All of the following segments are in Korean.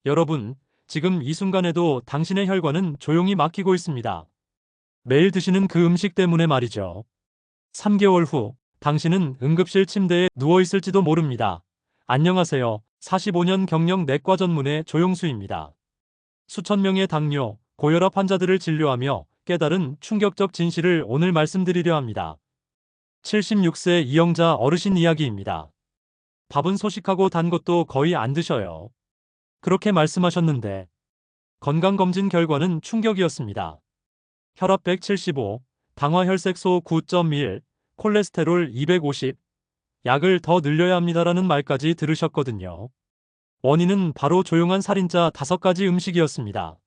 여러분, 지금 이 순간에도 당신의 혈관은 조용히 막히고 있습니다. 매일 드시는 그 음식 때문에 말이죠. 3개월 후, 당신은 응급실 침대에 누워 있을지도 모릅니다. 안녕하세요. 45년 경력 내과 전문의 조용수입니다. 수천 명의 당뇨, 고혈압 환자들을 진료하며 깨달은 충격적 진실을 오늘 말씀드리려 합니다. 76세 이영자 어르신 이야기입니다. 밥은 소식하고 단 것도 거의 안 드셔요. 그렇게 말씀하셨는데 건강검진 결과는 충격이었습니다. 혈압 175, 당화혈색소 9.1, 콜레스테롤 250, 약을 더 늘려야 합니다라는 말까지 들으셨거든요. 원인은 바로 조용한 살인자 5가지 음식이었습니다.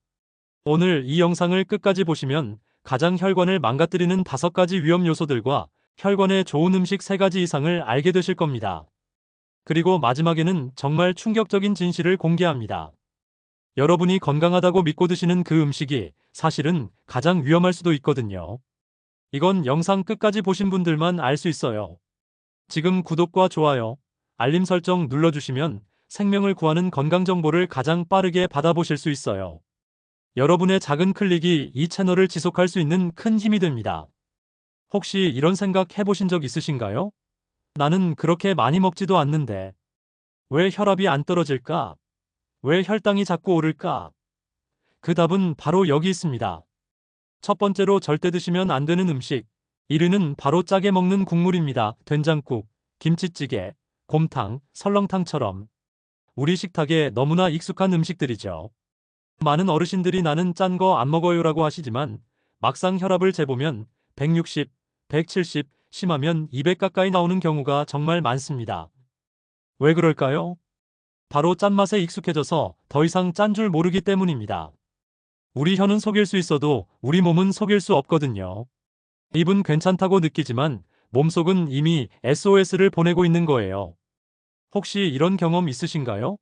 오늘 이 영상을 끝까지 보시면 가장 혈관을 망가뜨리는 5가지 위험 요소들과 혈관에 좋은 음식 3가지 이상을 알게 되실 겁니다. 그리고 마지막에는 정말 충격적인 진실을 공개합니다. 여러분이 건강하다고 믿고 드시는 그 음식이 사실은 가장 위험할 수도 있거든요. 이건 영상 끝까지 보신 분들만 알 수 있어요. 지금 구독과 좋아요, 알림 설정 눌러주시면 생명을 구하는 건강 정보를 가장 빠르게 받아보실 수 있어요. 여러분의 작은 클릭이 이 채널을 지속할 수 있는 큰 힘이 됩니다. 혹시 이런 생각 해보신 적 있으신가요? 나는 그렇게 많이 먹지도 않는데 왜 혈압이 안 떨어질까? 왜 혈당이 자꾸 오를까? 그 답은 바로 여기 있습니다. 첫 번째로 절대 드시면 안 되는 음식 1위는 바로 짜게 먹는 국물입니다. 된장국, 김치찌개, 곰탕, 설렁탕처럼 우리 식탁에 너무나 익숙한 음식들이죠. 많은 어르신들이 나는 짠 거 안 먹어요라고 하시지만 막상 혈압을 재보면 160, 170, 심하면 200 가까이 나오는 경우가 정말 많습니다. 왜 그럴까요? 바로 짠맛에 익숙해져서 더 이상 짠 줄 모르기 때문입니다. 우리 혀는 속일 수 있어도 우리 몸은 속일 수 없거든요. 입은 괜찮다고 느끼지만 몸속은 이미 SOS를 보내고 있는 거예요. 혹시 이런 경험 있으신가요?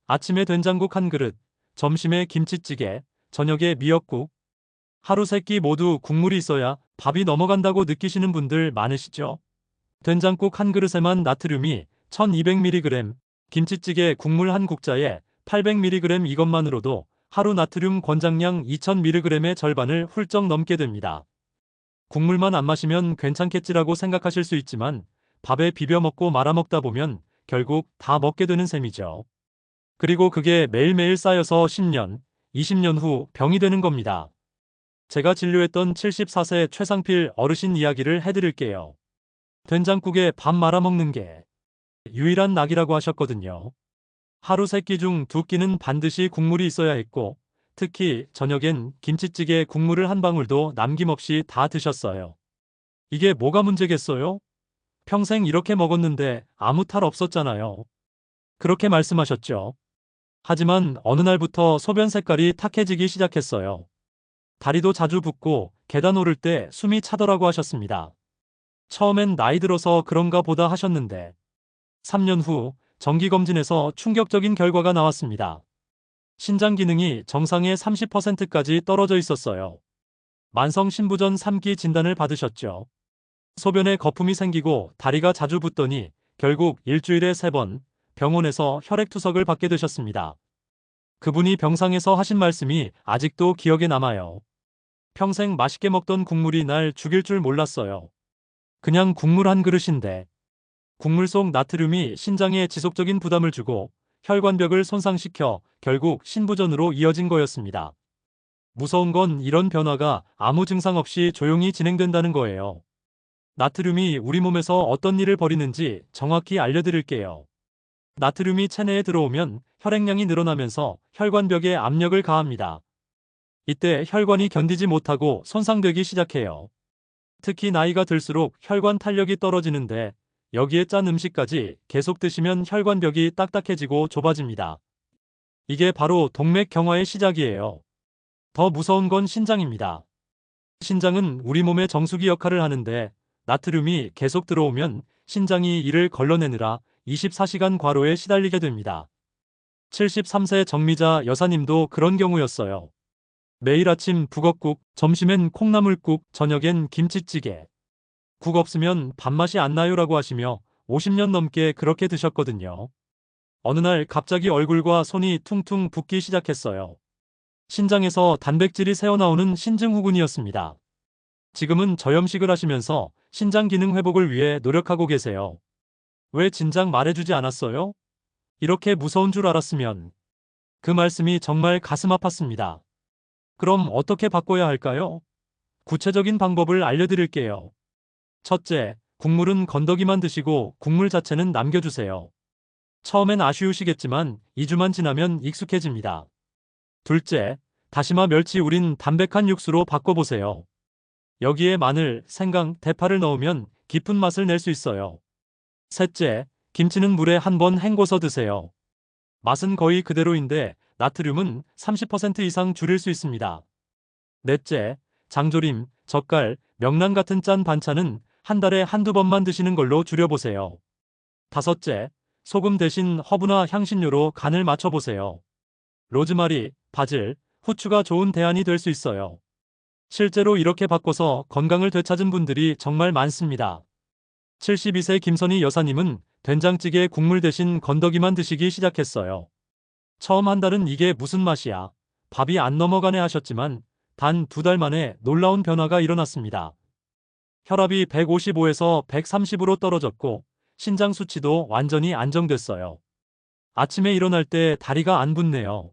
아침에 된장국 한 그릇, 점심에 김치찌개, 저녁에 미역국. 하루 세끼 모두 국물이 있어야 밥이 넘어간다고 느끼시는 분들 많으시죠? 된장국 한 그릇에만 나트륨이 1200mg, 김치찌개 국물 한 국자에 800mg 이것만으로도 하루 나트륨 권장량 2000mg의 절반을 훌쩍 넘게 됩니다. 국물만 안 마시면 괜찮겠지라고 생각하실 수 있지만 밥에 비벼 먹고 말아 먹다 보면 결국 다 먹게 되는 셈이죠. 그리고 그게 매일매일 쌓여서 10년, 20년 후 병이 되는 겁니다. 제가 진료했던 74세 최상필 어르신 이야기를 해드릴게요. 된장국에 밥 말아 먹는 게 유일한 낙이라고 하셨거든요. 하루 3끼 중 2끼는 반드시 국물이 있어야 했고 특히 저녁엔 김치찌개 국물을 한 방울도 남김없이 다 드셨어요. 이게 뭐가 문제겠어요? 평생 이렇게 먹었는데 아무 탈 없었잖아요. 그렇게 말씀하셨죠. 하지만 어느 날부터 소변 색깔이 탁해지기 시작했어요. 다리도 자주 붓고 계단 오를 때 숨이 차더라고 하셨습니다. 처음엔 나이 들어서 그런가 보다 하셨는데 3년 후 정기검진에서 충격적인 결과가 나왔습니다. 신장 기능이 정상의 30%까지 떨어져 있었어요. 만성 신부전 3기 진단을 받으셨죠. 소변에 거품이 생기고 다리가 자주 붓더니 결국 일주일에 3번 병원에서 혈액투석을 받게 되셨습니다. 그분이 병상에서 하신 말씀이 아직도 기억에 남아요. 평생 맛있게 먹던 국물이 날 죽일 줄 몰랐어요. 그냥 국물 한 그릇인데 국물 속 나트륨이 신장에 지속적인 부담을 주고 혈관벽을 손상시켜 결국 신부전으로 이어진 거였습니다. 무서운 건 이런 변화가 아무 증상 없이 조용히 진행된다는 거예요. 나트륨이 우리 몸에서 어떤 일을 벌이는지 정확히 알려드릴게요. 나트륨이 체내에 들어오면 혈액량이 늘어나면서 혈관벽에 압력을 가합니다. 이때 혈관이 견디지 못하고 손상되기 시작해요. 특히 나이가 들수록 혈관 탄력이 떨어지는데 여기에 짠 음식까지 계속 드시면 혈관벽이 딱딱해지고 좁아집니다. 이게 바로 동맥경화의 시작이에요. 더 무서운 건 신장입니다. 신장은 우리 몸의 정수기 역할을 하는데 나트륨이 계속 들어오면 신장이 이를 걸러내느라 24시간 과로에 시달리게 됩니다. 73세 정미자 여사님도 그런 경우였어요. 매일 아침 북엇국, 점심엔 콩나물국, 저녁엔 김치찌개. 국 없으면 밥맛이 안 나요라고 하시며 50년 넘게 그렇게 드셨거든요. 어느 날 갑자기 얼굴과 손이 퉁퉁 붓기 시작했어요. 신장에서 단백질이 새어나오는 신증후군이었습니다. 지금은 저염식을 하시면서 신장 기능 회복을 위해 노력하고 계세요. 왜 진작 말해주지 않았어요? 이렇게 무서운 줄 알았으면. 그 말씀이 정말 가슴 아팠습니다. 그럼 어떻게 바꿔야 할까요? 구체적인 방법을 알려드릴게요. 첫째, 국물은 건더기만 드시고 국물 자체는 남겨주세요. 처음엔 아쉬우시겠지만 2주만 지나면 익숙해집니다. 둘째, 다시마 멸치 우린 담백한 육수로 바꿔보세요. 여기에 마늘, 생강, 대파를 넣으면 깊은 맛을 낼 수 있어요. 셋째, 김치는 물에 한 번 헹궈서 드세요. 맛은 거의 그대로인데 나트륨은 30% 이상 줄일 수 있습니다. 넷째, 장조림, 젓갈, 명란 같은 짠 반찬은 한 달에 한두 번만 드시는 걸로 줄여보세요. 다섯째, 소금 대신 허브나 향신료로 간을 맞춰보세요. 로즈마리, 바질, 후추가 좋은 대안이 될 수 있어요. 실제로 이렇게 바꿔서 건강을 되찾은 분들이 정말 많습니다. 72세 김선희 여사님은 된장찌개 국물 대신 건더기만 드시기 시작했어요. 처음 한 달은 이게 무슨 맛이야? 밥이 안 넘어가네 하셨지만 단 2달 만에 놀라운 변화가 일어났습니다. 혈압이 155에서 130으로 떨어졌고 신장 수치도 완전히 안정됐어요. 아침에 일어날 때 다리가 안 붓네요.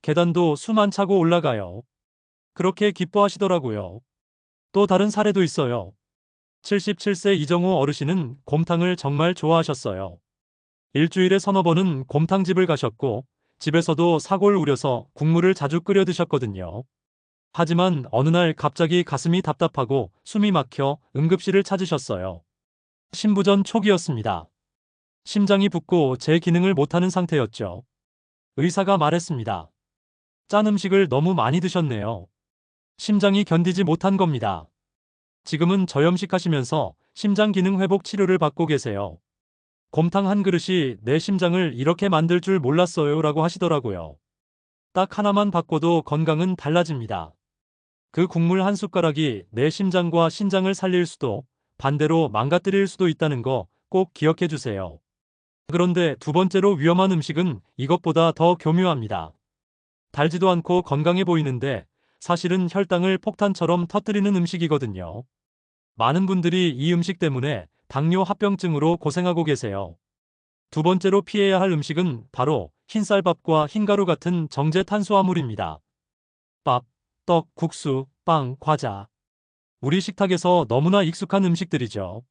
계단도 숨 안 차고 올라가요. 그렇게 기뻐하시더라고요. 또 다른 사례도 있어요. 77세 이정호 어르신은 곰탕을 정말 좋아하셨어요. 일주일에 서너 번은 곰탕집을 가셨고 집에서도 사골 우려서 국물을 자주 끓여 드셨거든요. 하지만 어느 날 갑자기 가슴이 답답하고 숨이 막혀 응급실을 찾으셨어요. 신부전 초기였습니다. 심장이 붓고 제 기능을 못하는 상태였죠. 의사가 말했습니다. 짠 음식을 너무 많이 드셨네요. 심장이 견디지 못한 겁니다. 지금은 저염식 하시면서 심장 기능 회복 치료를 받고 계세요. 곰탕 한 그릇이 내 심장을 이렇게 만들 줄 몰랐어요 라고 하시더라고요. 딱 하나만 바꿔도 건강은 달라집니다. 그 국물 한 숟가락이 내 심장과 신장을 살릴 수도 반대로 망가뜨릴 수도 있다는 거 꼭 기억해 주세요. 그런데 두 번째로 위험한 음식은 이것보다 더 교묘합니다. 달지도 않고 건강해 보이는데 사실은 혈당을 폭탄처럼 터뜨리는 음식이거든요. 많은 분들이 이 음식 때문에 당뇨 합병증으로 고생하고 계세요. 두 번째로 피해야 할 음식은 바로 흰쌀밥과 흰가루 같은 정제 탄수화물입니다. 밥, 떡, 국수, 빵, 과자. 우리 식탁에서 너무나 익숙한 음식들이죠.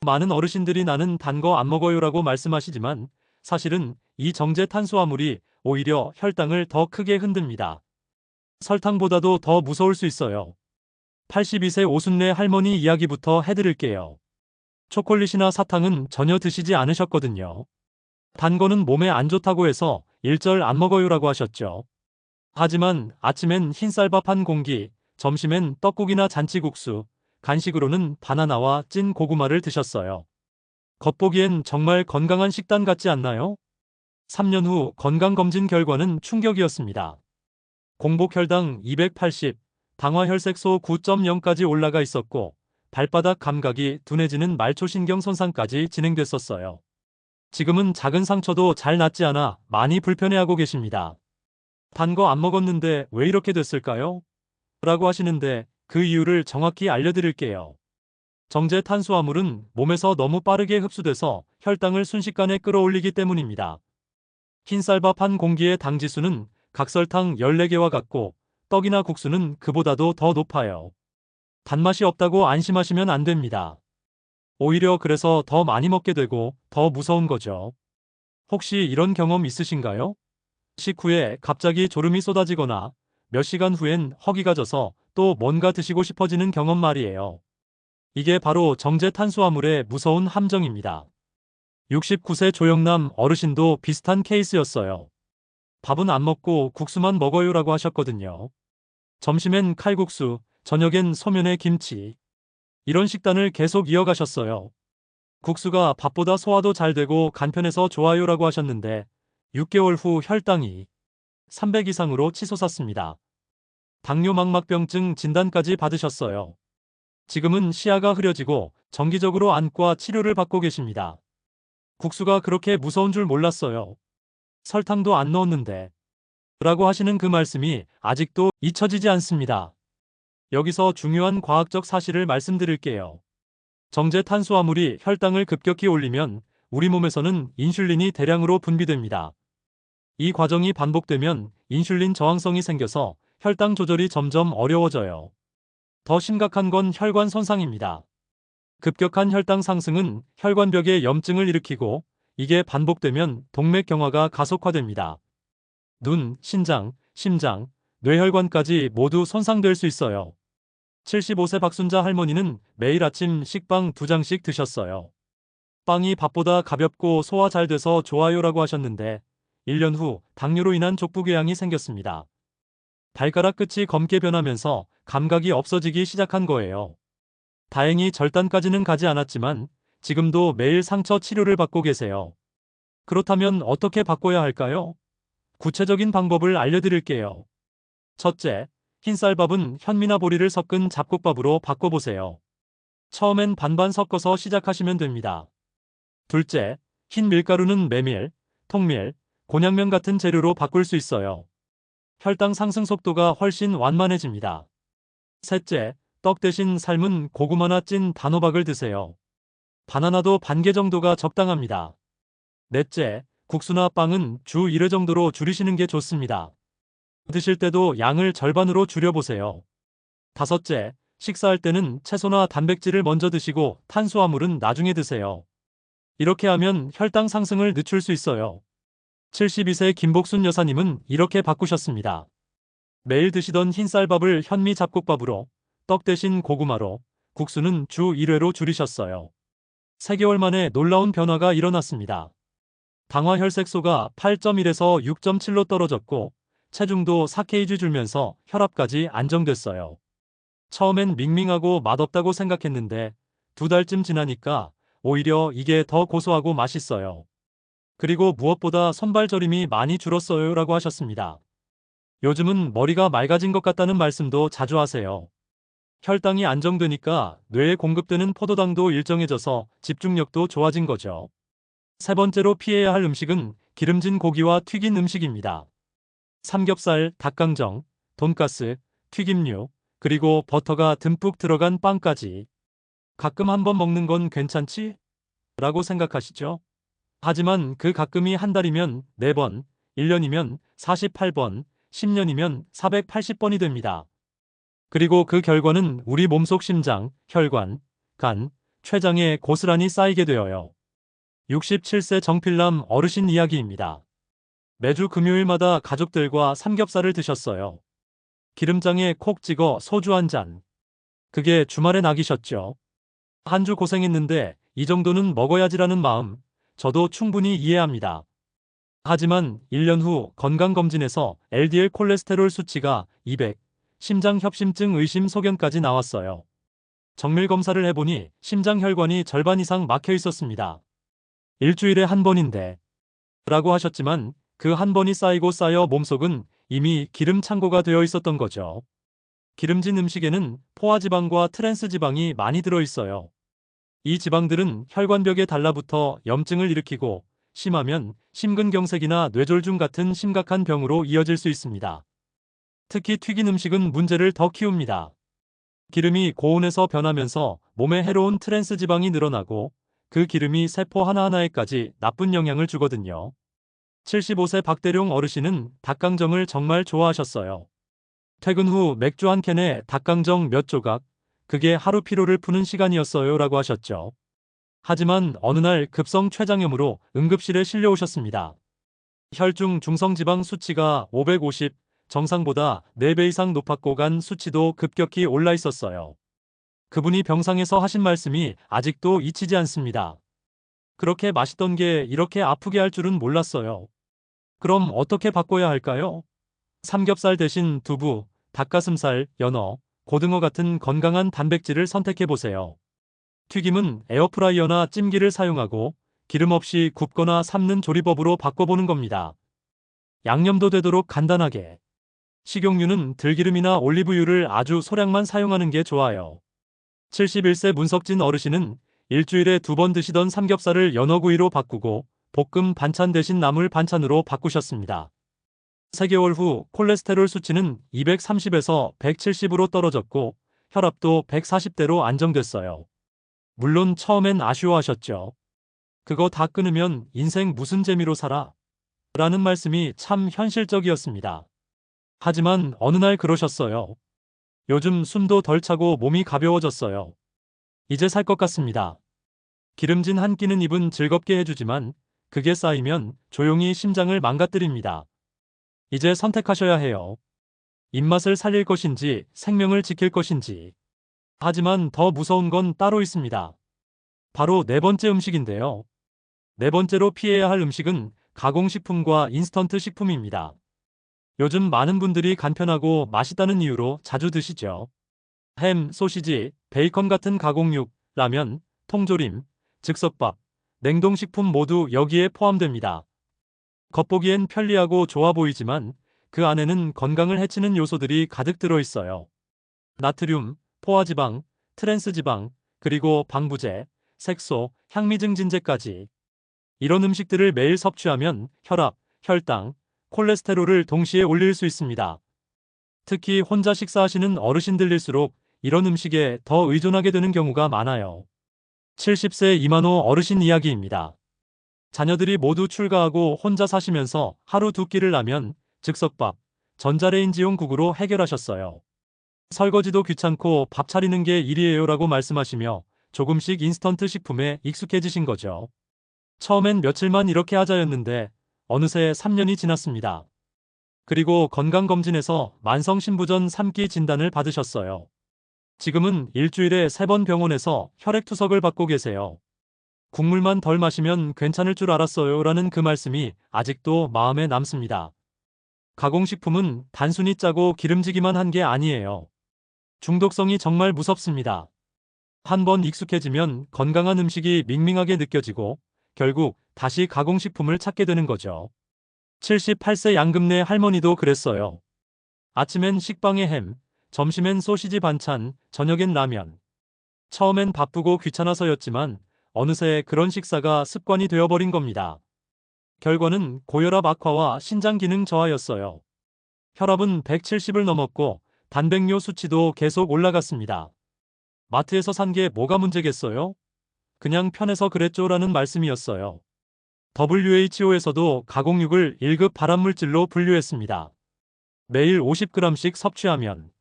많은 어르신들이 나는 단 거 안 먹어요라고 말씀하시지만 사실은 이 정제 탄수화물이 오히려 혈당을 더 크게 흔듭니다. 설탕보다도 더 무서울 수 있어요. 82세 오순례 할머니 이야기부터 해드릴게요. 초콜릿이나 사탕은 전혀 드시지 않으셨거든요. 단 거는 몸에 안 좋다고 해서 일절 안 먹어요라고 하셨죠. 하지만 아침엔 흰쌀밥 한 공기, 점심엔 떡국이나 잔치국수, 간식으로는 바나나와 찐 고구마를 드셨어요. 겉보기엔 정말 건강한 식단 같지 않나요? 3년 후 건강검진 결과는 충격이었습니다. 공복혈당 280, 당화혈색소 9.0까지 올라가 있었고 발바닥 감각이 둔해지는 말초신경 손상까지 진행됐었어요. 지금은 작은 상처도 잘 낫지 않아 많이 불편해하고 계십니다. 단 거 안 먹었는데 왜 이렇게 됐을까요? 라고 하시는데 그 이유를 정확히 알려드릴게요. 정제 탄수화물은 몸에서 너무 빠르게 흡수돼서 혈당을 순식간에 끌어올리기 때문입니다. 흰쌀밥 한 공기의 당지수는 각설탕 14개와 같고 떡이나 국수는 그보다도 더 높아요. 단맛이 없다고 안심하시면 안 됩니다. 오히려 그래서 더 많이 먹게 되고 더 무서운 거죠. 혹시 이런 경험 있으신가요? 식후에 갑자기 졸음이 쏟아지거나 몇 시간 후엔 허기가 져서 또 뭔가 드시고 싶어지는 경험 말이에요. 이게 바로 정제 탄수화물의 무서운 함정입니다. 69세 조영남 어르신도 비슷한 케이스였어요. 밥은 안 먹고 국수만 먹어요라고 하셨거든요. 점심엔 칼국수, 저녁엔 소면에 김치. 이런 식단을 계속 이어가셨어요. 국수가 밥보다 소화도 잘 되고 간편해서 좋아요라고 하셨는데 6개월 후 혈당이 300 이상으로 치솟았습니다. 당뇨 망막병증 진단까지 받으셨어요. 지금은 시야가 흐려지고 정기적으로 안과 치료를 받고 계십니다. 국수가 그렇게 무서운 줄 몰랐어요. 설탕도 안 넣었는데. 라고 하시는 그 말씀이 아직도 잊혀지지 않습니다. 여기서 중요한 과학적 사실을 말씀드릴게요. 정제 탄수화물이 혈당을 급격히 올리면 우리 몸에서는 인슐린이 대량으로 분비됩니다. 이 과정이 반복되면 인슐린 저항성이 생겨서 혈당 조절이 점점 어려워져요. 더 심각한 건 혈관 손상입니다. 급격한 혈당 상승은 혈관벽에 염증을 일으키고 이게 반복되면 동맥경화가 가속화됩니다. 눈, 신장, 심장, 뇌혈관까지 모두 손상될 수 있어요. 75세 박순자 할머니는 매일 아침 식빵 2장씩 드셨어요. 빵이 밥보다 가볍고 소화 잘 돼서 좋아요라고 하셨는데 1년 후 당뇨로 인한 족부궤양이 생겼습니다. 발가락 끝이 검게 변하면서 감각이 없어지기 시작한 거예요. 다행히 절단까지는 가지 않았지만 지금도 매일 상처 치료를 받고 계세요. 그렇다면 어떻게 바꿔야 할까요? 구체적인 방법을 알려드릴게요. 첫째, 흰쌀밥은 현미나 보리를 섞은 잡곡밥으로 바꿔보세요. 처음엔 반반 섞어서 시작하시면 됩니다. 둘째, 흰 밀가루는 메밀, 통밀, 곤약면 같은 재료로 바꿀 수 있어요. 혈당 상승 속도가 훨씬 완만해집니다. 셋째, 떡 대신 삶은 고구마나 찐 단호박을 드세요. 바나나도 반 개 정도가 적당합니다. 넷째, 국수나 빵은 주 1회 정도로 줄이시는 게 좋습니다. 드실 때도 양을 절반으로 줄여보세요. 다섯째, 식사할 때는 채소나 단백질을 먼저 드시고 탄수화물은 나중에 드세요. 이렇게 하면 혈당 상승을 늦출 수 있어요. 72세 김복순 여사님은 이렇게 바꾸셨습니다. 매일 드시던 흰쌀밥을 현미 잡곡밥으로, 떡 대신 고구마로, 국수는 주 1회로 줄이셨어요. 3개월 만에 놀라운 변화가 일어났습니다. 당화 혈색소가 8.1에서 6.7로 떨어졌고 체중도 4kg 줄면서 혈압까지 안정됐어요. 처음엔 밍밍하고 맛없다고 생각했는데 2달쯤 지나니까 오히려 이게 더 고소하고 맛있어요. 그리고 무엇보다 손발저림이 많이 줄었어요 라고 하셨습니다. 요즘은 머리가 맑아진 것 같다는 말씀도 자주 하세요. 혈당이 안정되니까 뇌에 공급되는 포도당도 일정해져서 집중력도 좋아진 거죠. 세 번째로 피해야 할 음식은 기름진 고기와 튀긴 음식입니다. 삼겹살, 닭강정, 돈가스, 튀김류, 그리고 버터가 듬뿍 들어간 빵까지. 가끔 한번 먹는 건 괜찮지? 라고 생각하시죠? 하지만 그 가끔이 한 달이면 4번, 1년이면 48번, 10년이면 480번이 됩니다. 그리고 그 결과는 우리 몸속 심장, 혈관, 간, 췌장에 고스란히 쌓이게 되어요. 67세 정필남 어르신 이야기입니다. 매주 금요일마다 가족들과 삼겹살을 드셨어요. 기름장에 콕 찍어 소주 한 잔. 그게 주말에 낙이셨죠. 한 주 고생했는데 이 정도는 먹어야지라는 마음, 저도 충분히 이해합니다. 하지만 1년 후 건강검진에서 LDL 콜레스테롤 수치가 200, 심장협심증 의심 소견까지 나왔어요. 정밀 검사를 해보니 심장혈관이 절반 이상 막혀 있었습니다. 일주일에 한 번인데 라고 하셨지만 그 한 번이 쌓이고 쌓여 몸속은 이미 기름 창고가 되어 있었던 거죠. 기름진 음식에는 포화지방과 트랜스지방이 많이 들어있어요. 이 지방들은 혈관벽에 달라붙어 염증을 일으키고 심하면 심근경색이나 뇌졸중 같은 심각한 병으로 이어질 수 있습니다. 특히 튀긴 음식은 문제를 더 키웁니다. 기름이 고온에서 변하면서 몸에 해로운 트랜스지방이 늘어나고 그 기름이 세포 하나하나에까지 나쁜 영향을 주거든요. 75세 박대룡 어르신은 닭강정을 정말 좋아하셨어요. 퇴근 후 맥주 한 캔에 닭강정 몇 조각, 그게 하루 피로를 푸는 시간이었어요 라고 하셨죠. 하지만 어느 날 급성 췌장염으로 응급실에 실려오셨습니다. 혈중 중성지방 수치가 550, 정상보다 4배 이상 높았고 간 수치도 급격히 올라 있었어요. 그분이 병상에서 하신 말씀이 아직도 잊히지 않습니다. 그렇게 맛있던 게 이렇게 아프게 할 줄은 몰랐어요. 그럼 어떻게 바꿔야 할까요? 삼겹살 대신 두부, 닭가슴살, 연어, 고등어 같은 건강한 단백질을 선택해보세요. 튀김은 에어프라이어나 찜기를 사용하고 기름 없이 굽거나 삶는 조리법으로 바꿔보는 겁니다. 양념도 되도록 간단하게. 식용유는 들기름이나 올리브유를 아주 소량만 사용하는 게 좋아요. 71세 문석진 어르신은 일주일에 2번 드시던 삼겹살을 연어구이로 바꾸고 볶음 반찬 대신 나물 반찬으로 바꾸셨습니다. 3개월 후 콜레스테롤 수치는 230에서 170으로 떨어졌고 혈압도 140대로 안정됐어요. 물론 처음엔 아쉬워하셨죠. 그거 다 끊으면 인생 무슨 재미로 살아? 라는 말씀이 참 현실적이었습니다. 하지만 어느 날 그러셨어요. 요즘 숨도 덜 차고 몸이 가벼워졌어요. 이제 살 것 같습니다. 기름진 한 끼는 입은 즐겁게 해주지만 그게 쌓이면 조용히 심장을 망가뜨립니다. 이제 선택하셔야 해요. 입맛을 살릴 것인지 생명을 지킬 것인지. 하지만 더 무서운 건 따로 있습니다. 바로 네 번째 음식인데요. 네 번째로 피해야 할 음식은 가공식품과 인스턴트 식품입니다. 요즘 많은 분들이 간편하고 맛있다는 이유로 자주 드시죠. 햄, 소시지, 베이컨 같은 가공육, 라면, 통조림, 즉석밥, 냉동식품 모두 여기에 포함됩니다. 겉보기엔 편리하고 좋아 보이지만 그 안에는 건강을 해치는 요소들이 가득 들어 있어요. 나트륨, 포화지방, 트랜스지방, 그리고 방부제, 색소, 향미증진제까지. 이런 음식들을 매일 섭취하면 혈압, 혈당, 콜레스테롤을 동시에 올릴 수 있습니다. 특히 혼자 식사하시는 어르신들일수록 이런 음식에 더 의존하게 되는 경우가 많아요. 70세 이만호 어르신 이야기입니다. 자녀들이 모두 출가하고 혼자 사시면서 하루 2끼를 라면, 즉석밥, 전자레인지용 국으로 해결하셨어요. 설거지도 귀찮고 밥 차리는 게 일이에요라고 말씀하시며 조금씩 인스턴트 식품에 익숙해지신 거죠. 처음엔 며칠만 이렇게 하자였는데 어느새 3년이 지났습니다. 그리고 건강검진에서 만성신부전 3기 진단을 받으셨어요. 지금은 일주일에 3번 병원에서 혈액투석을 받고 계세요. 국물만 덜 마시면 괜찮을 줄 알았어요 라는 그 말씀이 아직도 마음에 남습니다. 가공식품은 단순히 짜고 기름지기만 한 게 아니에요. 중독성이 정말 무섭습니다. 한번 익숙해지면 건강한 음식이 밍밍하게 느껴지고 결국 다시 가공식품을 찾게 되는 거죠. 78세 양금네 할머니도 그랬어요. 아침엔 식빵에 햄, 점심엔 소시지 반찬, 저녁엔 라면. 처음엔 바쁘고 귀찮아서였지만 어느새 그런 식사가 습관이 되어버린 겁니다. 결과는 고혈압 악화와 신장 기능 저하였어요. 혈압은 170을 넘었고 단백뇨 수치도 계속 올라갔습니다. 마트에서 산 게 뭐가 문제겠어요? 그냥 편해서 그랬죠라는 말씀이었어요. WHO에서도 가공육을 1급 발암물질로 분류했습니다. 매일 50g씩 섭취하면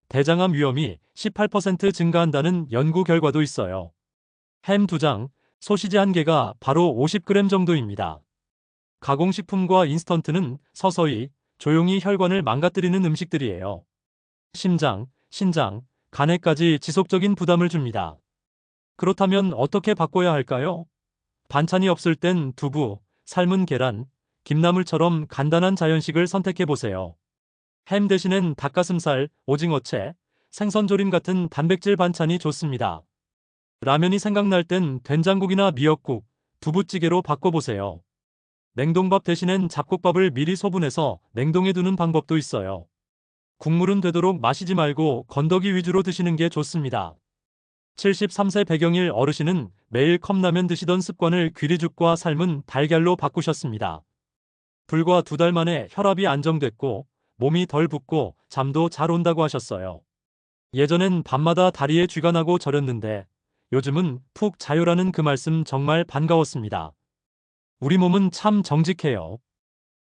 대장암 위험이 18% 증가한다는 연구 결과도 있어요. 햄 2장, 소시지 1개가 바로 50g 정도입니다. 가공식품과 인스턴트는 서서히 조용히 혈관을 망가뜨리는 음식들이에요. 심장, 신장, 간에까지 지속적인 부담을 줍니다. 그렇다면 어떻게 바꿔야 할까요? 반찬이 없을 땐 두부, 삶은 계란, 김나물처럼 간단한 자연식을 선택해보세요. 햄 대신엔 닭가슴살, 오징어채, 생선조림 같은 단백질 반찬이 좋습니다. 라면이 생각날 땐 된장국이나 미역국, 두부찌개로 바꿔보세요. 냉동밥 대신엔 잡곡밥을 미리 소분해서 냉동해두는 방법도 있어요. 국물은 되도록 마시지 말고 건더기 위주로 드시는 게 좋습니다. 73세 배경일 어르신은 매일 컵라면 드시던 습관을 귀리죽과 삶은 달걀로 바꾸셨습니다. 불과 2달 만에 혈압이 안정됐고 몸이 덜 붓고 잠도 잘 온다고 하셨어요. 예전엔 밤마다 다리에 쥐가 나고 저렸는데 요즘은 푹 자요라는 그 말씀 정말 반가웠습니다. 우리 몸은 참 정직해요.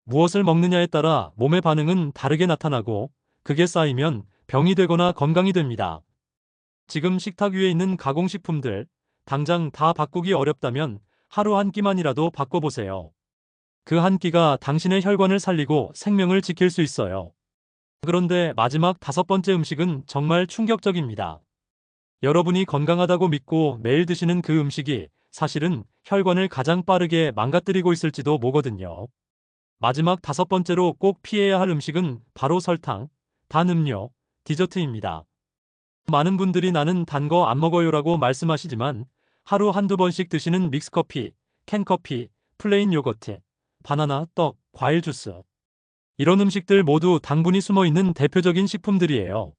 무엇을 먹느냐에 따라 몸의 반응은 다르게 나타나고 그게 쌓이면 병이 되거나 건강이 됩니다. 지금 식탁 위에 있는 가공식품들 당장 다 바꾸기 어렵다면 하루 한 끼만이라도 바꿔보세요. 그 한 끼가 당신의 혈관을 살리고 생명을 지킬 수 있어요. 그런데 마지막 5번째 음식은 정말 충격적입니다. 여러분이 건강하다고 믿고 매일 드시는 그 음식이 사실은 혈관을 가장 빠르게 망가뜨리고 있을지도 모거든요. 마지막 5번째로 꼭 피해야 할 음식은 바로 설탕, 단 음료, 디저트입니다. 많은 분들이 나는 단 거 안 먹어요라고 말씀하시지만 하루 한두 번씩 드시는 믹스커피, 캔커피, 플레인 요거트, 바나나, 떡, 과일 주스. 이런 음식들 모두 당분이 숨어 있는 대표적인 식품들이에요.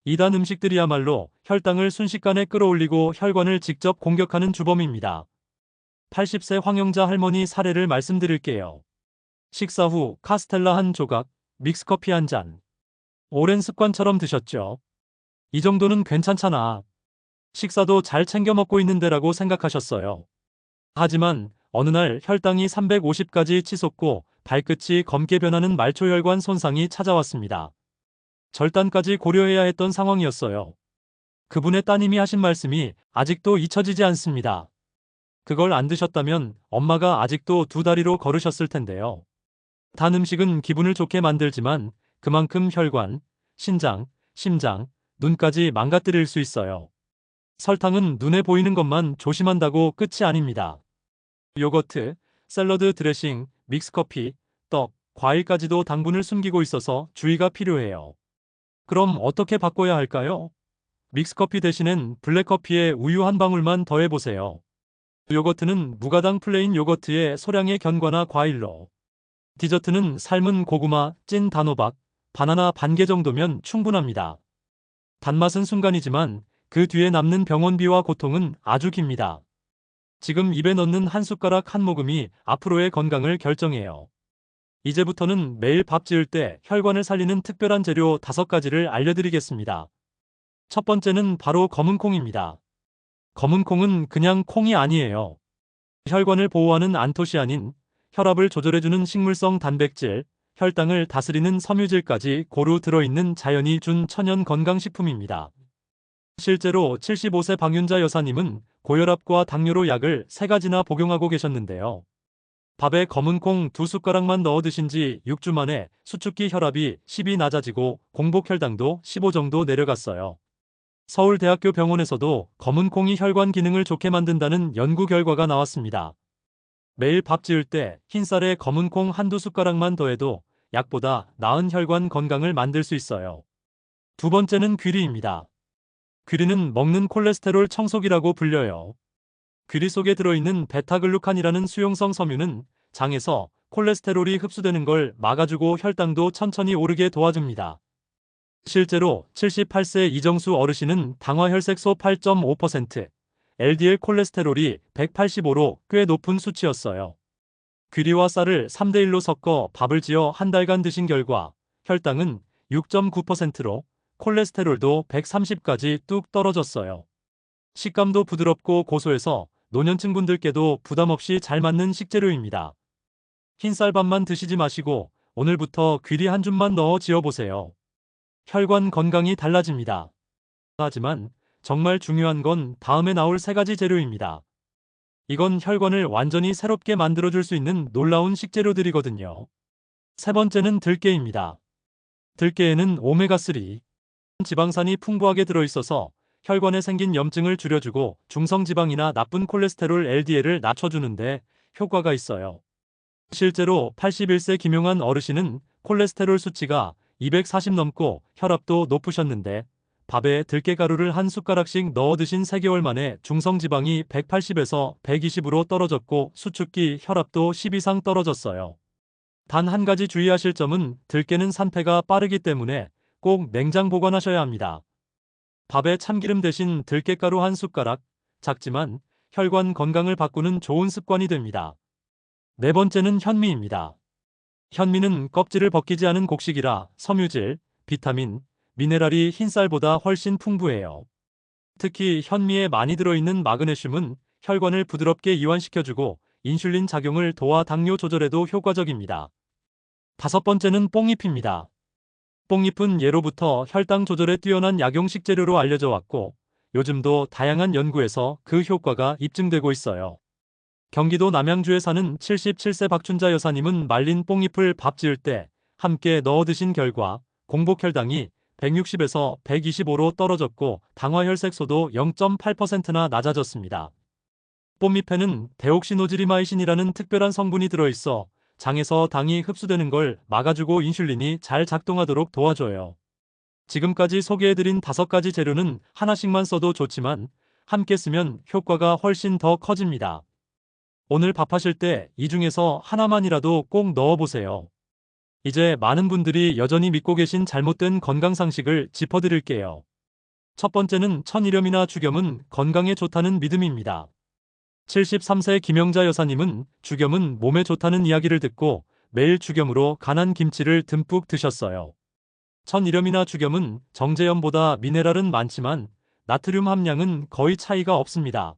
2단 음식들이야말로 혈당을 순식간에 끌어올리고 혈관을 직접 공격하는 주범입니다. 80세 황영자 할머니 사례를 말씀드릴게요. 식사 후 카스텔라 한 조각, 믹스커피 한 잔. 오랜 습관처럼 드셨죠? 이 정도는 괜찮잖아. 식사도 잘 챙겨 먹고 있는데라고 생각하셨어요. 하지만 어느 날 혈당이 350까지 치솟고 발끝이 검게 변하는 말초혈관 손상이 찾아왔습니다. 절단까지 고려해야 했던 상황이었어요. 그분의 따님이 하신 말씀이 아직도 잊혀지지 않습니다. 그걸 안 드셨다면 엄마가 아직도 두 다리로 걸으셨을 텐데요. 단 음식은 기분을 좋게 만들지만 그만큼 혈관, 신장, 심장, 눈까지 망가뜨릴 수 있어요. 설탕은 눈에 보이는 것만 조심한다고 끝이 아닙니다. 요거트, 샐러드 드레싱, 믹스커피, 떡, 과일까지도 당분을 숨기고 있어서 주의가 필요해요. 그럼 어떻게 바꿔야 할까요? 믹스커피 대신엔 블랙커피에 우유 한 방울만 더해보세요. 요거트는 무가당 플레인 요거트에 소량의 견과나 과일로. 디저트는 삶은 고구마, 찐 단호박, 바나나 반 개 정도면 충분합니다. 단맛은 순간이지만 그 뒤에 남는 병원비와 고통은 아주 깁니다. 지금 입에 넣는 한 숟가락 한 모금이 앞으로의 건강을 결정해요. 이제부터는 매일 밥 지을 때 혈관을 살리는 특별한 재료 5가지를 알려드리겠습니다. 첫 번째는 바로 검은콩입니다. 검은콩은 그냥 콩이 아니에요. 혈관을 보호하는 안토시아닌, 혈압을 조절해주는 식물성 단백질, 혈당을 다스리는 섬유질까지 고루 들어있는 자연이 준 천연 건강식품입니다. 실제로 75세 박윤자 여사님은 고혈압과 당뇨로 약을 3가지나 복용하고 계셨는데요. 밥에 검은콩 2숟가락만 넣어 드신 지 6주 만에 수축기 혈압이 10이 낮아지고 공복혈당도 15 정도 내려갔어요. 서울대학교 병원에서도 검은콩이 혈관 기능을 좋게 만든다는 연구 결과가 나왔습니다. 매일 밥 지을 때 흰쌀에 검은콩 한두 숟가락만 더해도 약보다 나은 혈관 건강을 만들 수 있어요. 두 번째는 귀리입니다. 귀리는 먹는 콜레스테롤 청소기라고 불려요. 귀리 속에 들어있는 베타글루칸이라는 수용성 섬유는 장에서 콜레스테롤이 흡수되는 걸 막아주고 혈당도 천천히 오르게 도와줍니다. 실제로 78세 이정수 어르신은 당화혈색소 8.5%, LDL 콜레스테롤이 185로 꽤 높은 수치였어요. 귀리와 쌀을 3대1로 섞어 밥을 지어 한 달간 드신 결과 혈당은 6.9%로 콜레스테롤도 130까지 뚝 떨어졌어요. 식감도 부드럽고 고소해서 노년층 분들께도 부담없이 잘 맞는 식재료입니다. 흰쌀밥만 드시지 마시고 오늘부터 귀리 한 줌만 넣어 지어보세요. 혈관 건강이 달라집니다. 하지만 정말 중요한 건 다음에 나올 3가지 재료입니다. 이건 혈관을 완전히 새롭게 만들어줄 수 있는 놀라운 식재료들이거든요. 세 번째는 들깨입니다. 들깨에는 오메가3 지방산이 풍부하게 들어있어서 혈관에 생긴 염증을 줄여주고 중성지방이나 나쁜 콜레스테롤 LDL을 낮춰주는데 효과가 있어요. 실제로 81세 김용한 어르신은 콜레스테롤 수치가 240 넘고 혈압도 높으셨는데 밥에 들깨가루를 한 숟가락씩 넣어 드신 3개월 만에 중성지방이 180에서 120으로 떨어졌고 수축기 혈압도 10 이상 떨어졌어요. 단 한 가지 주의하실 점은 들깨는 산패가 빠르기 때문에 꼭 냉장 보관하셔야 합니다. 밥에 참기름 대신 들깨가루 한 숟가락, 작지만 혈관 건강을 바꾸는 좋은 습관이 됩니다. 네 번째는 현미입니다. 현미는 껍질을 벗기지 않은 곡식이라 섬유질, 비타민, 미네랄이 흰쌀보다 훨씬 풍부해요. 특히 현미에 많이 들어있는 마그네슘은 혈관을 부드럽게 이완시켜주고 인슐린 작용을 도와 당뇨 조절에도 효과적입니다. 5번째는 뽕잎입니다. 뽕잎은 예로부터 혈당 조절에 뛰어난 약용 식재료로 알려져 왔고 요즘도 다양한 연구에서 그 효과가 입증되고 있어요. 경기도 남양주에 사는 77세 박춘자 여사님은 말린 뽕잎을 밥 지을 때 함께 넣어 드신 결과 공복혈당이 160에서 125로 떨어졌고 당화혈색소도 0.8%나 낮아졌습니다. 뽕잎에는 데옥시노지리마이신이라는 특별한 성분이 들어있어 장에서 당이 흡수되는 걸 막아주고 인슐린이 잘 작동하도록 도와줘요. 지금까지 소개해드린 5가지 재료는 하나씩만 써도 좋지만 함께 쓰면 효과가 훨씬 더 커집니다. 오늘 밥하실 때 이 중에서 하나만이라도 꼭 넣어보세요. 이제 많은 분들이 여전히 믿고 계신 잘못된 건강상식을 짚어드릴게요. 첫 번째는 천일염이나 죽염은 건강에 좋다는 믿음입니다. 73세 김영자 여사님은 죽염은 몸에 좋다는 이야기를 듣고 매일 죽염으로 간한 김치를 듬뿍 드셨어요. 천일염이나 죽염은 정제염보다 미네랄은 많지만 나트륨 함량은 거의 차이가 없습니다.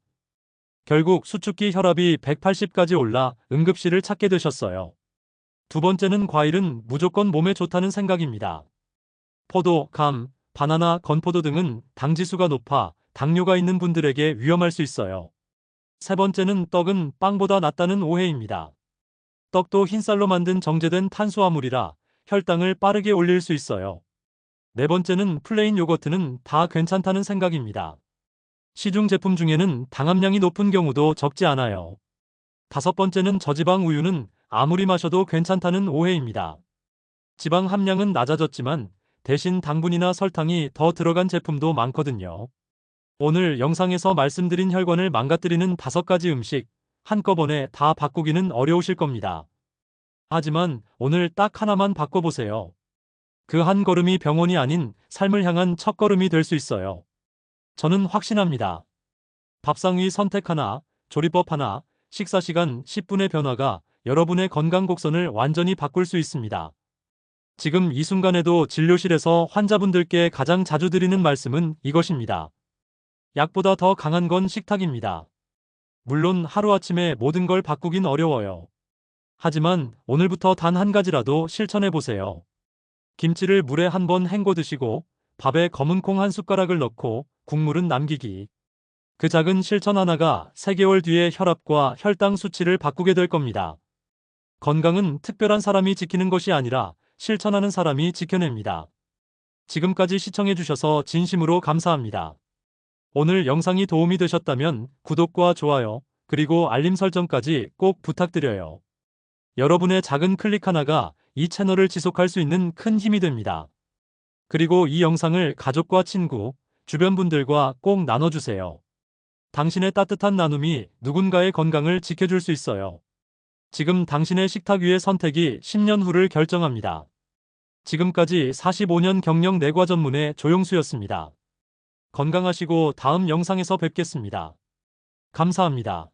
결국 수축기 혈압이 180까지 올라 응급실을 찾게 되셨어요. 두 번째는 과일은 무조건 몸에 좋다는 생각입니다. 포도, 감, 바나나, 건포도 등은 당지수가 높아 당뇨가 있는 분들에게 위험할 수 있어요. 세 번째는 떡은 빵보다 낫다는 오해입니다. 떡도 흰쌀로 만든 정제된 탄수화물이라 혈당을 빠르게 올릴 수 있어요. 네 번째는 플레인 요거트는 다 괜찮다는 생각입니다. 시중 제품 중에는 당 함량이 높은 경우도 적지 않아요. 다섯 번째는 저지방 우유는 아무리 마셔도 괜찮다는 오해입니다. 지방 함량은 낮아졌지만 대신 당분이나 설탕이 더 들어간 제품도 많거든요. 오늘 영상에서 말씀드린 혈관을 망가뜨리는 5가지 음식 한꺼번에 다 바꾸기는 어려우실 겁니다. 하지만 오늘 딱 하나만 바꿔보세요. 그 한 걸음이 병원이 아닌 삶을 향한 첫걸음이 될 수 있어요. 저는 확신합니다. 밥상 위 선택 하나, 조리법 하나, 식사 시간 10분의 변화가 여러분의 건강 곡선을 완전히 바꿀 수 있습니다. 지금 이 순간에도 진료실에서 환자분들께 가장 자주 드리는 말씀은 이것입니다. 약보다 더 강한 건 식탁입니다. 물론 하루아침에 모든 걸 바꾸긴 어려워요. 하지만 오늘부터 단 한 가지라도 실천해 보세요. 김치를 물에 한번 헹궈 드시고 밥에 검은 콩 한 숟가락을 넣고 국물은 남기기. 그 작은 실천 하나가 3개월 뒤에 혈압과 혈당 수치를 바꾸게 될 겁니다. 건강은 특별한 사람이 지키는 것이 아니라 실천하는 사람이 지켜냅니다. 지금까지 시청해 주셔서 진심으로 감사합니다. 오늘 영상이 도움이 되셨다면 구독과 좋아요, 그리고 알림 설정까지 꼭 부탁드려요. 여러분의 작은 클릭 하나가 이 채널을 지속할 수 있는 큰 힘이 됩니다. 그리고 이 영상을 가족과 친구, 주변 분들과 꼭 나눠주세요. 당신의 따뜻한 나눔이 누군가의 건강을 지켜줄 수 있어요. 지금 당신의 식탁 위의 선택이 10년 후를 결정합니다. 지금까지 45년 경력 내과 전문의 조용수였습니다. 건강하시고 다음 영상에서 뵙겠습니다. 감사합니다.